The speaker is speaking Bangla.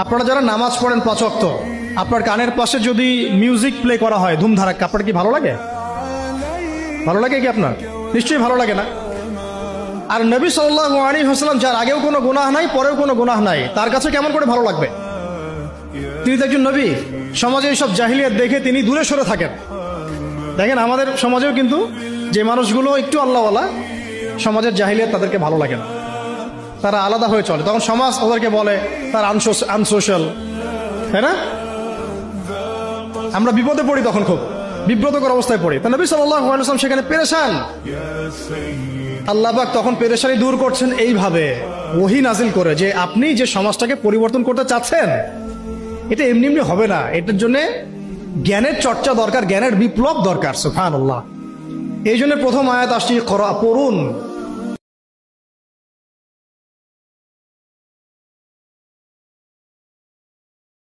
আপনারা যারা নামাজ পড়েন 5 ওয়াক্ত, আপনার কানের পাশে যদি মিউজিক প্লে করা হয় ধুমধারাক্কা, আপনার কি ভালো লাগে? ভালো লাগে কি আপনার? নিশ্চয়ই ভালো লাগে না। আর নবী সাল্লাল্লাহু আলাইহি ওয়াসাল্লাম, যার আগেও কোনো গুনাহ নাই পরেও কোনো গুনাহ নাই, তার কাছে কেমন করে ভালো লাগবে? তিনি তো একজন নবী। সমাজে এইসব জাহিলিয়াত দেখে তিনি দূরে সরে থাকেন। দেখেন আমাদের সমাজেও কিন্তু যে মানুষগুলো একটু আল্লাহওয়ালা, সমাজের জাহিলিয়াত তাদেরকে ভালো লাগে না, তারা আলাদা হয়ে চলে। তখন সমাজ ওদেরকে বলে তার আনসোশ্যাল, তাই না? আমরা বিপদে পড়ি, তখন খুব বিব্রতকর অবস্থায় পড়ি। তা নবী সাল্লাল্লাহু আলাইহি ওয়াসাল্লাম সেখানে পেরেশান। আল্লাহ পাক তখন পেরেশানি দূর করছেন এইভাবে ওহী নাজিল করে, যে আপনি যে সমাজটাকে পরিবর্তন করতে চাচ্ছেন এটা এমনি এমনি হবে না, এটার জন্য জ্ঞানের চর্চা দরকার, জ্ঞানের বিপ্লব দরকার। সুবহানাল্লাহ। এই জন্য প্রথম আয়াত আসছে পড়ুন।